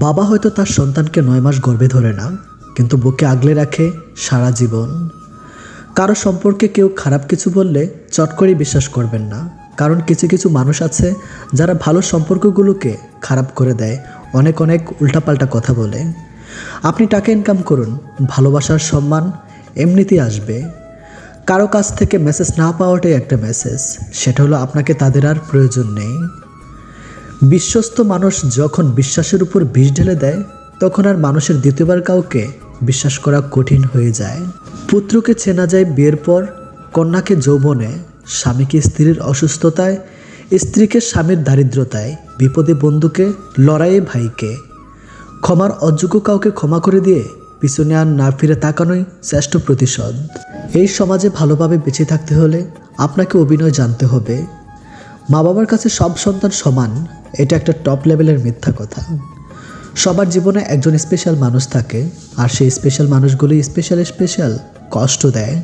বাবা হয়তো তার সন্তানকে 9 মাস গর্ভে ধরে না, কিন্তু বুকে আগলে রাখে সারা জীবন। কারো সম্পর্কে কেউ খারাপ কিছু বললে চট করেই বিশ্বাস করবেন না, কারণ কিছু কিছু মানুষ আছে যারা ভালো সম্পর্কগুলোকে খারাপ করে দেয়, অনেক অনেক উল্টাপাল্টা কথা বলে। আপনি টাকা ইনকাম করুন, ভালোবাসার সম্মান এমনিতেই আসবে। কারো কাছ থেকে মেসেজ না পাওয়াটাই একটা মেসেজ, সেটা হলো আপনাকে তাদের আর প্রয়োজন নেই। বিশ্বস্ত মানুষ যখন বিশ্বাসের উপর বিষ ঢেলে দেয়, তখন আর মানুষের দ্বিতীয়বার কাউকে বিশ্বাস করা কঠিন হয়ে যায়। পুত্রকে চেনা যায় বিয়ের পর, কন্যাকে যৌবনে, স্বামীকে স্ত্রীর অসুস্থতায়, স্ত্রীকে স্বামীর দারিদ্রতায়, বিপদে বন্ধুকে, লড়াইয়ে ভাইকে। ক্ষমার অযোগ্য কাউকে ক্ষমা করে দিয়ে পিছনে আর না ফিরে তাকানোই শ্রেষ্ঠ প্রতিশোধ। এই সমাজে ভালোভাবে বেঁচে থাকতে হলে আপনাকে অভিনয় জানতে হবে। মা বাবার কাছে সব সন্তান সমান, এটা একটা টপ লেভেলের মিথ্যা কথা। সবার জীবনে একজন স্পেশাল মানুষ থাকে, আর সেই স্পেশাল মানুষগুলি স্পেশাল কষ্ট দেয়।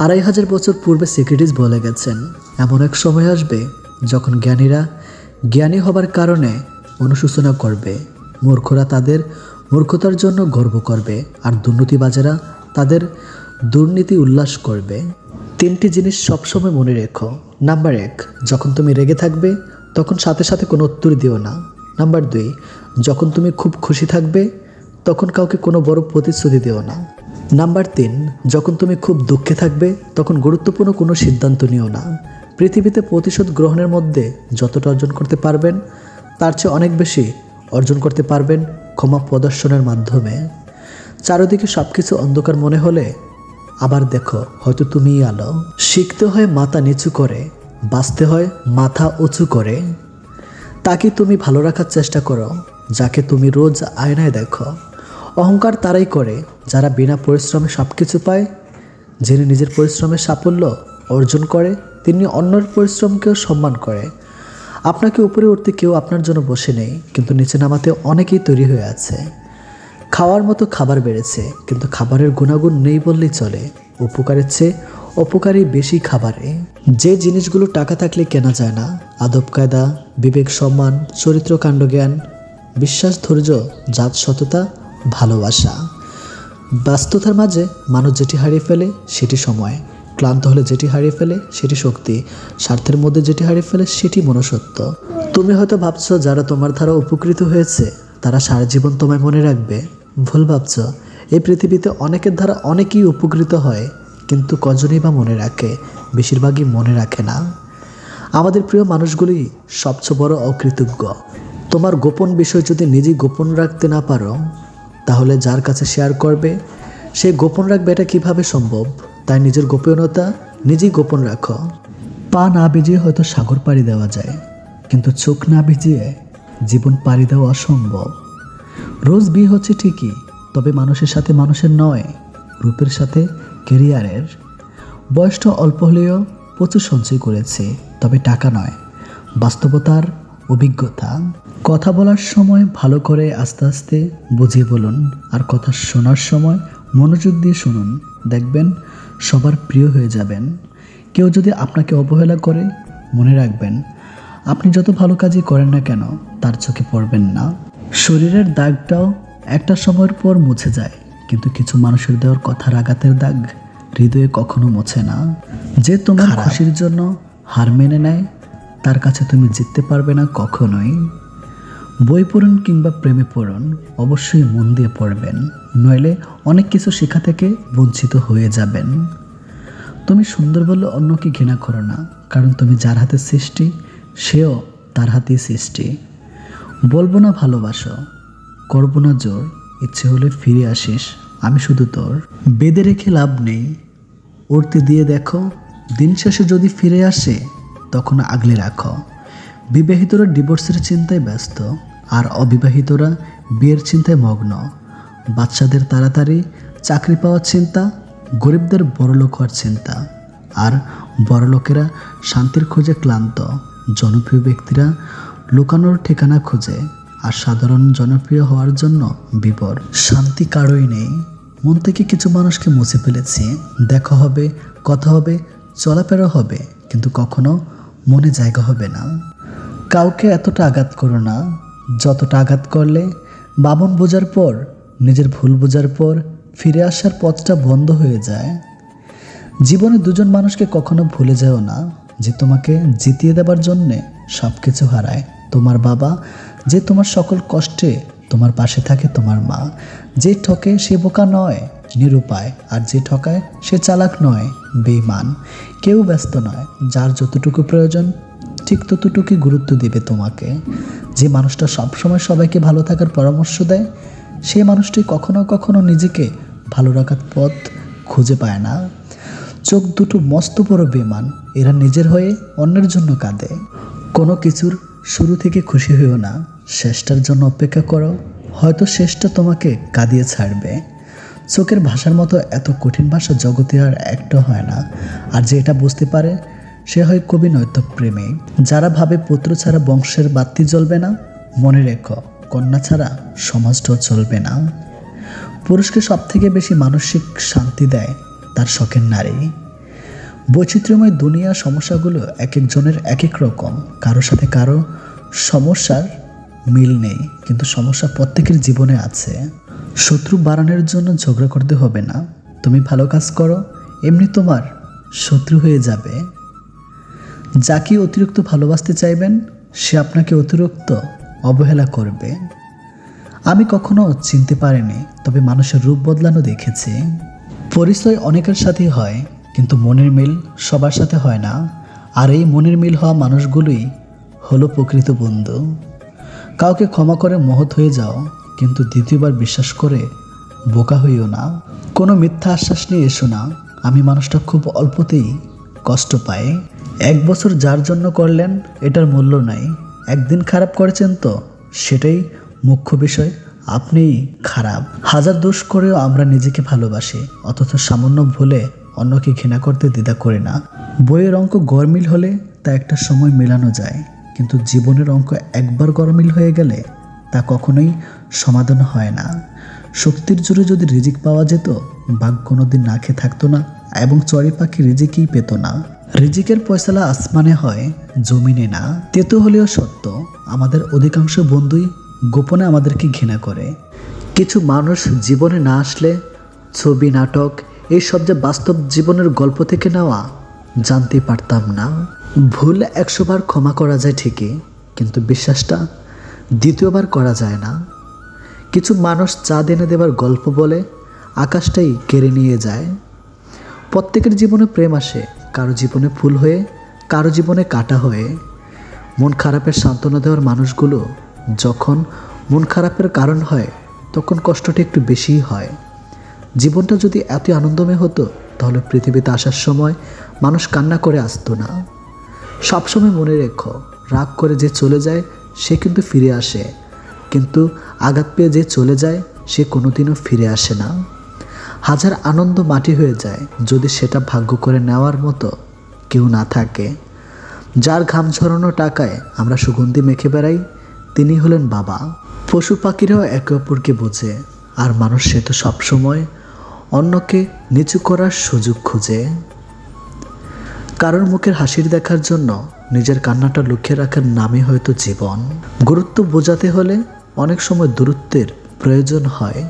2500 বছর পূর্বে সক্রেটিস বলে গেছেন, এমন এক সময় আসবে যখন জ্ঞানীরা জ্ঞানী হবার কারণে অনুশোচনা করবে, মূর্খরা তাদের মূর্খতার জন্য গর্ব করবে, আর দুর্নীতিবাজেরা তাদের দুর্নীতি উল্লাস করবে। 3টি জিনিস সবসময় মনে রেখো। নাম্বার 1, যখন তুমি রেগে থাকবে তখন সাথে সাথে কোনো উত্তর দিও না। নাম্বার 2, যখন তুমি খুব খুশি থাকবে তখন কাউকে কোনো বড় প্রতিশ্রুতি দিও না। নাম্বার 3, যখন তুমি খুব দুঃখে থাকবে তখন গুরুত্বপূর্ণ কোনো সিদ্ধান্ত নিও না। পৃথিবীতে প্রতিশোধ গ্রহণের মধ্যে যতটা অর্জন করতে পারবেন, তার চেয়ে অনেক বেশি অর্জন করতে পারবেন ক্ষমা প্রদর্শনের মাধ্যমে। চারিদিকে সব কিছু অন্ধকার মনে হলে আবার দেখো, হয়তো তুমিই আলো। শিখতে হয় মাথা নিচু করে, বাঁচতে হয় মাথা উঁচু করে। তাকে তুমি ভালো রাখার চেষ্টা করো যাকে তুমি রোজ আয়নায় দেখো। অহংকার তারাই করে যারা বিনা পরিশ্রমে সব কিছু পায়। যিনি নিজের পরিশ্রমের সাফল্য অর্জন করে, তিনি অন্যের পরিশ্রমকেও সম্মান করে। আপনাকে উপরে উঠতে কেউ আপনার জন্য বসে নেই, কিন্তু নিচে নামাতে অনেকেই তৈরি হয়ে আছে। খাওয়ার মতো খাবার বেড়েছে, কিন্তু খাবারের গুণাগুণ নেই বললেই চলে। উপকারের চেয়ে অপকারই বেশি খাবারে। যে জিনিসগুলো টাকা থাকলে কেনা যায় না, আদব কায়দা, বিবেক, সম্মান, চরিত্র, কাণ্ডজ্ঞান, বিশ্বাস, ধৈর্য, জাত, সততা, ভালোবাসা। ব্যস্ততার মাঝে মানুষ যেটি হারিয়ে ফেলে সেটি সময়, ক্লান্ত হলে যেটি হারিয়ে ফেলে সেটি শক্তি, স্বার্থের মধ্যে যেটি হারিয়ে ফেলে সেটি মনুষ্যত্ব। তুমি হয়তো ভাবছো যারা তোমার দ্বারা উপকৃত হয়েছে তারা সারা জীবন তোমায় মনে রাখবে। ভুল ভাবছ। এই পৃথিবীতে অনেকের দ্বারা অনেকেই উপকৃত হয়, কিন্তু কজনই বা মনে রাখে? বেশিরভাগই মনে রাখে না। আমাদের প্রিয় মানুষগুলি সবচেয়ে বড় অকৃতজ্ঞ। তোমার গোপন বিষয় যদি নিজেই গোপন রাখতে না পারো, তাহলে যার কাছে শেয়ার করবে সে গোপন রাখবে, এটা কিভাবে সম্ভব? তাই নিজের গোপনীয়তা নিজেই গোপন রাখো। পা না ভিজিয়ে হয়তো সাগর পাড়ি দেওয়া যায়, কিন্তু চোখ না ভিজিয়ে জীবন পাড়ি দেওয়া অসম্ভব। রোজ বিয়ে হচ্ছে ঠিকই, তবে মানুষের সাথে মানুষের নয়, রূপের সাথে ক্যারিয়ারের। বয়সটা অল্প হলেও প্রচুর সঞ্চয় করেছে, তবে টাকা নয়, বাস্তবতার অভিজ্ঞতা। কথা বলার সময় ভালো করে আস্তে আস্তে বুঝিয়ে বলুন, আর কথা শোনার সময় মনোযোগ দিয়ে শুনুন। দেখবেন সবার প্রিয় হয়ে যাবেন। কেউ যদি আপনাকে অবহেলা করে, মনে রাখবেন আপনি যত ভালো কাজই করেন না কেন তার চোখে পড়বেন না। শরীরের দাগটাও একটা সময়ের পর মুছে যায়, কিন্তু কিছু মানুষের দেওয়ার কথার আঘাতের দাগ হৃদয়ে কখনো মোছে না। যে তোমার খুশির জন্য হার মেনে নেয়, তার কাছে তুমি জিততে পারবে না কখনোই। বই পড়ুন কিংবা প্রেমে পড়ুন, অবশ্যই মন দিয়ে পড়বেন, নইলে অনেক কিছু শেখা থেকে বঞ্চিত হয়ে যাবেন। তুমি সুন্দর বললে অন্যকে ঘৃণা করো না, কারণ তুমি যার হাতে সৃষ্টি সেও তার হাতেই সৃষ্টি। বলবো না ভালোবাসো, করবো না জোর, ইচ্ছে হলে ফিরে আসিস, আমি শুধু তোর। বেঁধে রেখে লাভ নেই, উড়তে দিয়ে দেখো, দিন শেষে যদি ফিরে আসে তখন আগলে রাখো। বিবাহিতরা ডিভোর্সের চিন্তায় ব্যস্ত, আর অবিবাহিতরা বিয়ের চিন্তায় মগ্ন। বাচ্চাদের তাড়াতাড়ি চাকরি পাওয়ার চিন্তা, গরিবদের বড়লোক হওয়ার চিন্তা, আর বড়লোকেরা শান্তির খোঁজে ক্লান্ত। জনপ্রিয় ব্যক্তিরা লুকানোর ঠিকানা খোঁজে, আর সাধারণ জনপ্রিয় হওয়ার জন্য বিবর। শান্তি কারোই নেই। মন থেকে কিছু মানুষকে মুছে ফেলেছি। দেখা হবে, কথা হবে, চলাফেরা হবে, কিন্তু কখনো মনে জায়গা হবে না। কাউকে এতটা আঘাত করো না যতটা আঘাত করলে বামন বোঝার পর, নিজের ভুল বোঝার পর ফিরে আসার পথটা বন্ধ হয়ে যায়। জীবনে দুজন মানুষকে কখনো ভুলে যেও না, যে তোমাকে জিতিয়ে দেবার জন্যে সব কিছু হারায়। তোমার বাবা, যে তোমার সকল কষ্টে তোমার পাশে থাকে তোমার মা। যে ঠকে সে বোকা নয়, নিরুপায়, আর যে ঠকায় সে চালাক নয়, বেঈমান। কেউ ব্যস্ত নয়, যার যতটুকু প্রয়োজন ঠিক ততটুকুই গুরুত্ব দিবে তোমাকে। যে মানুষটা সবসময় সবাইকে ভালো থাকার পরামর্শ দেয়, সেই মানুষটি কখনো কখনো নিজেকে ভালো রাখার পথ খুঁজে পায় না। চোখ দুটো মস্ত বড় বেমান, এরা নিজের হয়ে অন্যের জন্য কাঁদে। কোনো কিছুর শুরু থেকে খুশি হইও না, শেষটার জন্য অপেক্ষা করো, হয়তো শেষটা তোমাকে কাঁদিয়ে ছাড়বে। চোখের ভাষার মতো এত কঠিন ভাষা জগতে আর একটা হয় না। আর যে এটা বুঝতে পারে সে হয় কবি, নয়তো প্রেমিক। যারা ভাবে পুত্র ছাড়া বংশের বাতি জ্বলবে না, মনে রেখো কন্যা ছাড়া সমাজটাও চলবে না। পুরুষকে সব থেকে বেশি মানসিক শান্তি দেয় তার শখের নারী। বৈচিত্র্যময় দুনিয়ার সমস্যাগুলো এক একজনের এক এক রকম। কারো সাথে কারো সমস্যার মিল নেই, কিন্তু সমস্যা প্রত্যেকের জীবনে আছে। শত্রু বাড়ানোর জন্য ঝগড়া করতে হবে না, তুমি ভালো কাজ করো, এমনি তোমার শত্রু হয়ে যাবে। যাকে অতিরিক্ত ভালোবাসতে চাইবেন সে আপনাকে অতিরিক্ত অবহেলা করবে। আমি কখনো চিনতে পারিনি, তবে মানুষের রূপ বদলানো দেখেছি। পরিচয় অনেকের সাথেই হয়, কিন্তু মনের মিল সবার সাথে হয় না। আর এই মনের মিল হওয়া মানুষগুলোই হলো প্রকৃত বন্ধু। কাউকে ক্ষমা করে মহৎ হয়ে যাও, কিন্তু দ্বিতীয়বার বিশ্বাস করে বোকা হইও না। কোনো মিথ্যা আশ্বাস নিয়ে এসো না, আমি মানুষটা খুব অল্পতেই কষ্ট পায়। 1 বছর যার জন্য করলেন এটার মূল্য নাই, একদিন খারাপ করেছেন তো সেটাই মুখ্য বিষয়, আপনিই খারাপ। হাজার দোষ করেও আমরা নিজেকে ভালোবাসি, অথচ সামান্য ভুলে অন্যকে ঘৃণা করতে দ্বিধা করি না। বইয়ের অঙ্ক গরমিল হলে তা একটা সময় মেলানো যায়, কিন্তু জীবনের অঙ্ক একবার গরমিল হয়ে গেলে তা কখনোই সমাধান হয় না। শক্তির জোরে যদি রিজিক পাওয়া যেত, বাঘ কোনোদিন না খেয়ে থাকতো না, এবং চড়ি পাখি রিজিকই পেত না। রিজিকের ফয়সালা আসমানে হয়, জমিনে না। তেতো হলেও সত্য, আমাদের অধিকাংশ বন্ধুই গোপনে আমাদেরকে ঘৃণা করে। কিছু মানুষ জীবনে না আসলে ছবি, নাটক এইসব যে বাস্তব জীবনের গল্প থেকে নেওয়া জানতে পারতাম না। ভুল 100 বার ক্ষমা করা যায় ঠিকই, কিন্তু বিশ্বাসটা দ্বিতীয়বার করা যায় না। কিছু মানুষ চাঁদ এনে দেবার গল্প বলে আকাশটাই কেড়ে নিয়ে যায়। প্রত্যেকের জীবনে প্রেম আসে, কারো জীবনে ফুল হয়ে, কারো জীবনে কাটা হয়ে। মন খারাপের সান্ত্বনা দেওয়ার মানুষগুলো যখন মন খারাপের কারণ হয়, তখন কষ্টটা একটু বেশিই হয়। জীবনটা যদি এত আনন্দময় হতো, তাহলে পৃথিবীতে আসার সময় মানুষ কান্না করে আসতো না। সবসময় মনে রেখো, রাগ করে যে চলে যায় সে কিন্তু ফিরে আসে, কিন্তু আঘাত পেয়ে যে চলে যায় সে কোনোদিনও ফিরে আসে না। হাজার আনন্দ মাটি হয়ে যায় যদি সেটা ভাগ্য করে নেওয়ার মতো কেউ না থাকে। যার ঘাম ঝরানো টাকায় আমরা সুগন্ধি মেখে বেড়াই, তিনি হলেন বাবা। পশু পাখিরাও একে অপরকে বোঝে, আর মানুষ সে তো সবসময় অন্যকে নিচু করার সুযোগ খুঁজে। কারোর মুখের হাসির দেখার জন্য নিজের কান্নাটা লুকিয়ে রাখার নামই হয়তো জীবন। গুরুত্ব বোঝাতে হলে অনেক সময় দূরত্বের প্রয়োজন হয়।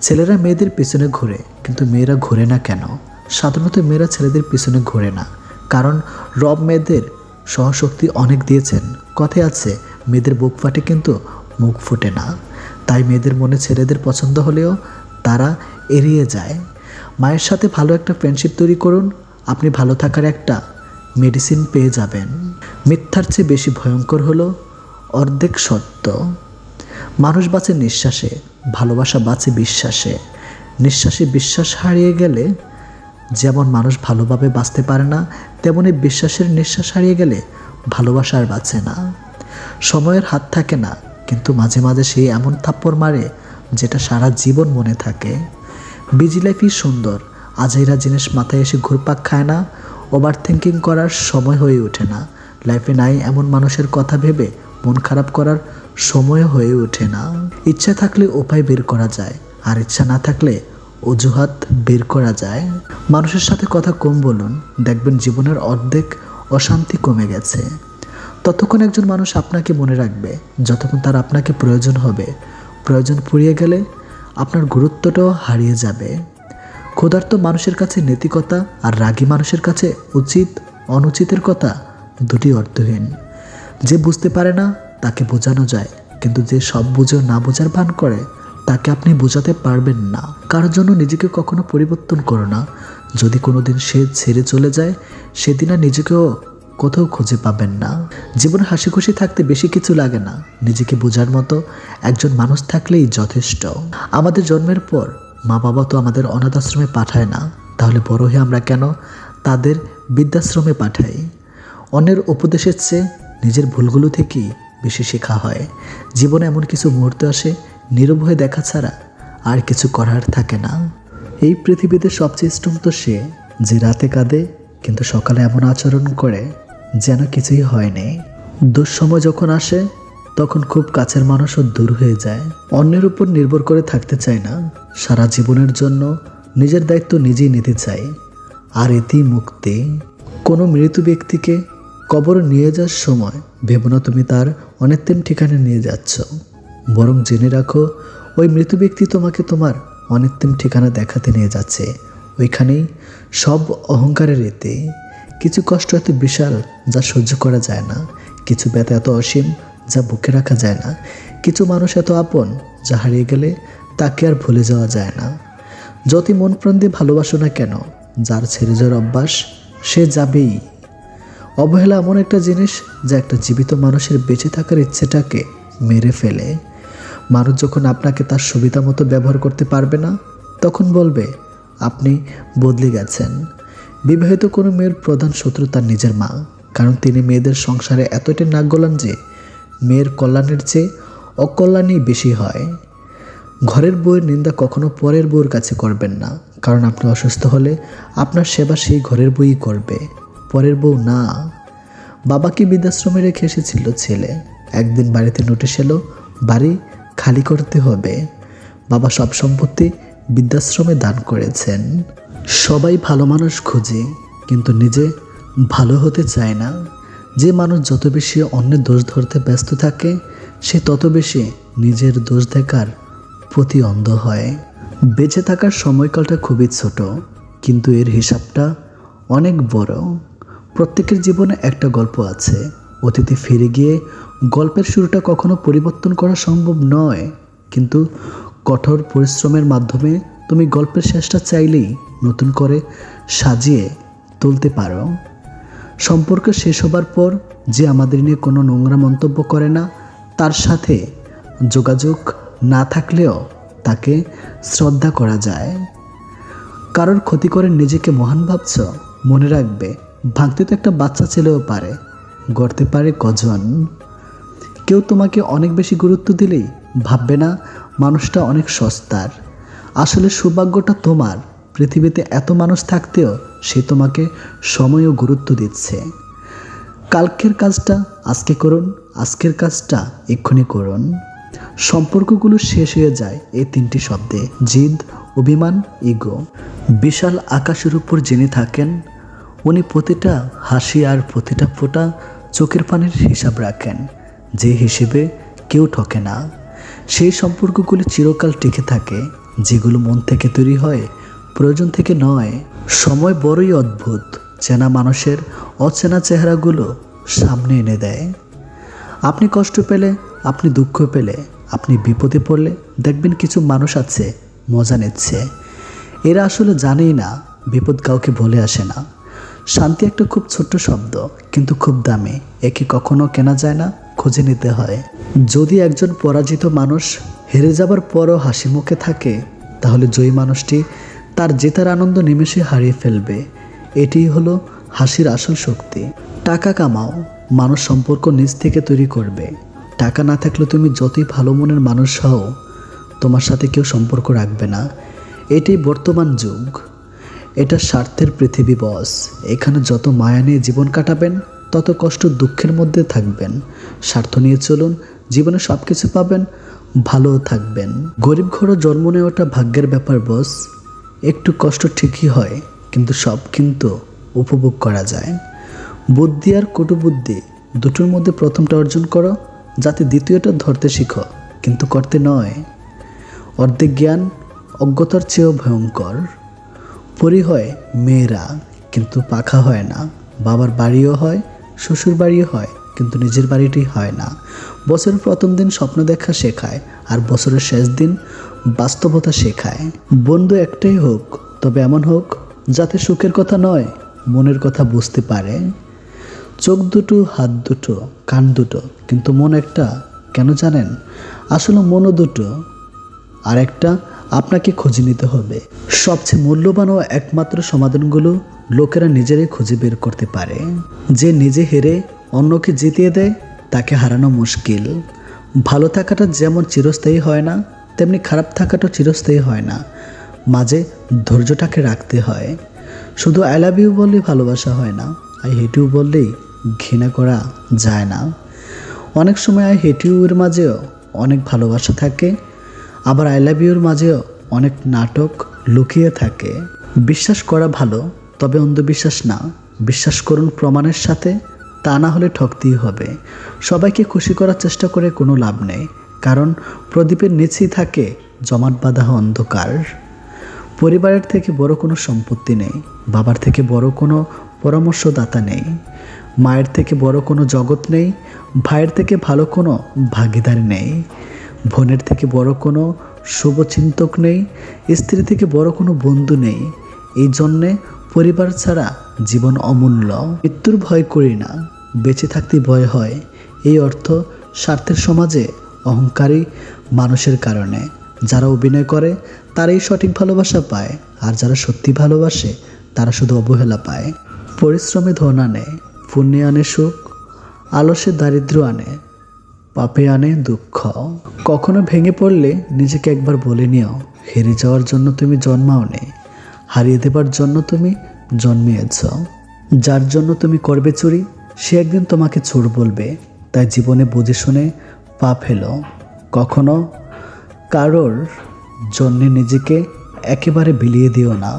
ছেলেরা মেয়েদের পিছনে ঘোরে, কিন্তু মেয়েরা ঘোরে না কেন? সাধারণত মেয়েরা ছেলেদের পিছনে ঘোরে না, কারণ রব মেয়েদের সহশক্তি অনেক দিয়েছেন। কথায় আছে, মেয়েদের বুক ফাটে কিন্তু মুখ ফোটে না। তাই মেয়েদের মনে ছেলেদের পছন্দ হলেও তারা এড়িয়ে যায়। মায়ের সাথে ভালো একটা ফ্রেন্ডশিপ তৈরি করুন, আপনি ভালো থাকার একটা মেডিসিন পেয়ে যাবেন। মিথ্যার চেয়ে বেশি ভয়ঙ্কর হলো অর্ধেক সত্য। মানুষ বাঁচে নিঃশ্বাসে, ভালোবাসা বাঁচে বিশ্বাসে। নিঃশ্বাসে বিশ্বাস হারিয়ে গেলে যেমন মানুষ ভালোভাবে বাঁচতে পারে না, তেমনি বিশ্বাসের নিঃশ্বাস হারিয়ে গেলে ভালোবাসা আর বাঁচে না। সময়ের হাত থাকে না, কিন্তু মাঝে মাঝে সেই এমন থাপ্পড় মারে যেটা সারা জীবন মনে থাকে। বিজি লাইফই সুন্দর, আজাইরা জিনিস মাথায় এসে ঘুরপাক খায় না। ওভার থিঙ্কিং করার সময় হয়ে ওঠে না। লাইফে নাই এমন মানুষের কথা ভেবে মন খারাপ করার সময় হয়ে ওঠে না। ইচ্ছা থাকলে উপায় বের করা যায়, আর ইচ্ছা না থাকলে অজুহাত বের করা যায়। মানুষের সাথে কথা কম বলুন, দেখবেন জীবনের অর্ধেক অশান্তি কমে গেছে। ততক্ষণ একজন মানুষ আপনাকে মনে রাখবে যতক্ষণ তার আপনাকে প্রয়োজন হবে। প্রয়োজন ফুরিয়ে গেলে আপনার গুরুত্বটাও হারিয়ে যাবে। ক্ষুধার্ত মানুষের কাছে নৈতিকতা আর রাগী মানুষের কাছে উচিত অনুচিতের কথা দুটি অর্থহীন। যে বুঝতে পারে না তাকে বোঝানো যায়, কিন্তু যে সব বুঝেও না বোঝার ভান করে তাকে আপনি বোঝাতে পারবেন না। কারোর জন্য নিজেকে কখনো পরিবর্তন করো না। যদি কোনোদিন সে ছেড়ে চলে যায়, সেদিন আর নিজেকেও কোথাও খুঁজে পাবেন না। জীবনে হাসি খুশি থাকতে বেশি কিছু লাগে না, নিজেকে বোঝার মতো একজন মানুষ থাকলেই যথেষ্ট। আমাদের জন্মের পর মা বাবা তো আমাদের অনাথ আশ্রমে পাঠায় না, তাহলে বড় হয়ে আমরা কেন তাদের বৃদ্ধাশ্রমে পাঠাই? অন্যের উপদেশের চেয়ে নিজের ভুলগুলো থেকেই বেশি শেখা হয়। জীবনে এমন কিছু মুহূর্ত আসে, নীরব হয়ে দেখা ছাড়া আর কিছু করার থাকে না। এই পৃথিবীতে সবচেয়ে স্তম্ভ সে যে রাতে কাঁদে কিন্তু সকালে এমন আচরণ করে যেন কিছুই হয়নি। দুঃসময় যখন আসে তখন খুব কাছের মানুষও দূর হয়ে যায়। অন্যের উপর নির্ভর করে থাকতে চায় না, সারা জীবনের জন্য নিজের দায়িত্ব নিজেই নিতে চায়, আর এতেই মুক্তি। কোনো মৃত ব্যক্তিকে কবর নিয়ে যাওয়ার সময় ভেবো না তুমি তার অনিত্যম ঠিকানা নিয়ে যাচ্ছ, বরং জেনে রাখো ওই মৃত ব্যক্তি তোমাকে তোমার অনিত্যম ঠিকানা দেখাতে নিয়ে যাচ্ছে। ওইখানেই সব অহংকারের এতে। কিছু কষ্ট এত বিশাল যা সহ্য করা যায় না, কিছু ব্যথা এত অসীম যা বুকে রাখা যায় না, কিছু মানুষ এত আপন যা হারিয়ে গেলে তাকে আর ভুলে যাওয়া যায় না। যতই মন প্রাণ দিয়ে ভালোবাসো না কেন, যার ছেড়ে যাওয়ার অভ্যাস সে যাবেই। অবহেলা এমন একটা জিনিস যা একটা জীবিত মানুষের বেঁচে থাকার ইচ্ছেটাকে মেরে ফেলে। মানুষ যখন আপনাকে তার সুবিধা মতো ব্যবহার করতে পারবে না, তখন বলবে আপনি বদলে গেছেন। বিবাহিত কোনো মেয়ের প্রধান শত্রু তার নিজের মা, কারণ তিনি মেয়েদের সংসারে এতটাই নাক গলান যে মেয়ের কল্যাণের চেয়ে অকল্যাণই বেশি হয়। ঘরের বউয়ের নিন্দা কখনো পরের বউয়ের কাছে করবেন না, কারণ আপনি অসুস্থ হলে আপনার সেবা সেই ঘরের বউই করবে, পরের বউ না। বাবাকে বৃদ্ধাশ্রমে রেখে এসেছিল ছেলে, একদিন বাড়িতে নোটিশ এলো বাড়ি খালি করতে হবে। বাবা সব সম্পত্তি বৃদ্ধাশ্রমে দান করেছেন। সবাই ভালো মানুষ খোঁজে, কিন্তু নিজে ভালো হতে চায় না। যে মানুষ যত বেশি অন্যের দোষ ধরতে ব্যস্ত থাকে, সে তত বেশি নিজের দোষ দেখার প্রতি অন্ধ হয়। বেঁচে থাকার সময়কালটা খুবই ছোট, কিন্তু এর হিসাবটা অনেক বড়। প্রত্যেকের জীবনে একটা গল্প আছে, অতীতে ফিরে গিয়ে গল্পের শুরুটা কখনো পরিবর্তন করা সম্ভব নয়, কিন্তু কঠোর পরিশ্রমের মাধ্যমে তুমি গল্পের শেষটা চাইলেই নতুন করে সাজিয়ে তুলতে পারো। সম্পর্ক শেষ হবার পর যে আমাদের নিয়ে কোনো নোংরা মন্তব্য করে না, তার সাথে যোগাযোগ না থাকলেও তাকে শ্রদ্ধা করা যায়। কারোর ক্ষতি করে নিজেকে মহান ভাবছ, মনে রাখবে ভাঙতে তো একটা বাচ্চা ছেলেও পারে, গড়তে পারে কজন। কেউ তোমাকে অনেক বেশি গুরুত্ব দিলেই ভাববে না মানুষটা অনেক সস্তার। আসলে সৌভাগ্যটা তোমার, পৃথিবীতে এত মানুষ থাকতেও সে তোমাকে সময় ও গুরুত্ব দিচ্ছে। কালকের কাজটা আজকে করুন, আজকের কাজটা এক্ষুনি করুন। সম্পর্কগুলো শেষ হয়ে যায় এই তিনটি শব্দে: জিদ, অভিমান, ইগো। বিশাল আকাশের উপর যিনি থাকেন, উনি প্রতিটা হাসি আর প্রতিটা ফোঁটা চোখের পানির হিসাব রাখেন, যে হিসেবে কেউ ঠকে না। সেই সম্পর্কগুলি চিরকাল টিকে থাকে, যেগুলো মন থেকে তৈরি হয়, প্রয়োজন থেকে নয়। সময় বড়ই অদ্ভুত, চেনা মানুষের অচেনা চেহারাগুলো সামনে এনে দেয়। আপনি কষ্ট পেলে, আপনি দুঃখ পেলে, আপনি বিপদে পড়লে দেখবেন কিছু মানুষ আছে মজা নিচ্ছে। এরা আসলে জানেই না বিপদ কাউকে বলে আসে না। শান্তি একটা খুব ছোট্ট শব্দ, কিন্তু খুব দামি। একে কখনো কেনা যায় না, খুঁজে নিতে হয়। যদি একজন পরাজিত মানুষ হেরে যাবার পরও হাসি মুখে থাকে, তাহলে জয়ী মানুষটি তার জেতার আনন্দ নিমেষে হারিয়ে ফেলবে। এটিই হলো হাসির আসল শক্তি। টাকা কামাও, মানুষ সম্পর্ক নিজ থেকে তৈরি করবে। টাকা না থাকলে তুমি যতই ভালো মনের মানুষ হও, তোমার সাথে কেউ সম্পর্ক রাখবে না। এটাই বর্তমান যুগ, এটা স্বার্থের পৃথিবী বস। এখানে যত মায়া নিয়ে জীবন কাটাবেন, তত কষ্ট দুঃখের মধ্যে থাকবেন। স্বার্থ নিয়ে চলুন, জীবনে সব কিছু পাবেন, ভালোও থাকবেন। গরিব ঘরে জন্ম নেওয়াটা ভাগ্যের ব্যাপার বস। একটু কষ্ট ঠিকই হয়, কিন্তু সব কিন্তু উপভোগ করা যায়। বুদ্ধি আর কটুবুদ্ধি দুটোর মধ্যে প্রথমটা অর্জন করো, যাতে দ্বিতীয়টা ধরতে শিখো, কিন্তু করতে নয়। অর্ধেক জ্ঞান অজ্ঞতার চেয়েও ভয়ঙ্কর। পরি হয় মেয়েরা, কিন্তু পাখা হয় না। বাবার বাড়িও হয়, শ্বশুর বাড়িও হয়, কিন্তু নিজের বাড়িটি হয় না। বছরের প্রথম দিন স্বপ্ন দেখা শেখায়, আর বছরের শেষ দিন বাস্তবতা শেখায়। বন্ধু একটাই হোক, তবে এমন হোক যাতে সুখের কথা নয়, মনের কথা বুঝতে পারে। চোখ দুটো, হাত দুটো, কান দুটো, কিন্তু মন একটা। কেন জানেন? আসলে মনও দুটো, আর একটা আপনাকে খুঁজে নিতে হবে। সবচেয়ে মূল্যবান ও একমাত্র সমাধানগুলো লোকেরা নিজেরাই খুঁজে বের করতে পারে। যে নিজে হেরে অন্যকে জিতিয়ে দেয়, তাকে হারানো মুশকিল। ভালো থাকাটা যেমন চিরস্থায়ী হয় না, তেমনি খারাপ থাকাটাও চিরস্থায়ী হয় না। মাঝে ধৈর্যটাকে রাখতে হয়। শুধু আই লাভ ইউ বললেই ভালোবাসা হয় না, আই হেট ইউ বললেই ঘৃণা করা যায় না। অনেক সময় আই হেট ইউ এর মাঝেও অনেক ভালোবাসা থাকে, আবার আই লাভ ইউর মাঝেও অনেক নাটক লুকিয়ে থাকে। বিশ্বাস করা ভালো, তবে অন্ধবিশ্বাস না। বিশ্বাস করুন প্রমাণের সাথে, তা না হলে ঠকতেই হবে। সবাইকে খুশি করার চেষ্টা করে কোনো লাভ নেই, কারণ প্রদীপের নিচেই থাকে জমাট বাঁধা অন্ধকার। পরিবারের থেকে বড় কোনো সম্পত্তি নেই, বাবার থেকে বড় কোনো পরামর্শদাতা নেই, মায়ের থেকে বড় কোনো জগৎ নেই, ভাইয়ের থেকে ভালো কোনো ভাগিদার নেই, বোনের থেকে বড় কোনো শুভচিন্তক নেই, স্ত্রী থেকে বড় কোনো বন্ধু নেই। এই জন্যে পরিবার ছাড়া জীবন অমূল্য। মৃত্যুর ভয় করি না, বেঁচে থাকতে ভয় হয়। এই অর্থ স্বার্থের সমাজে অহংকারী মানুষের কারণে। যারা অভিনয় করে তারাই সঠিক ভালোবাসা পায়, আর যারা সত্যি ভালোবাসে তারা শুধু অবহেলা পায়। পরিশ্রমে ধন আনে, পুণ্যে আনে সুখ, আলসে দারিদ্র্য আনে, পাপে আনে দুঃখ। কখনো ভেঙে পড়লে নিজেকে একবার বলে নিও, হেরে যাওয়ার জন্য তুমি জন্মাওনি, হারিয়ে দেবার জন্য তুমি জন্মিয়েছ। যার জন্য তুমি করবে চুরি, সে একদিন তোমাকে চোর বলবে। তাই জীবনে বুঝে শুনে পা ফেলো। কখনো কারোর জন্যে নিজেকে একেবারে বিলিয়ে দিও না।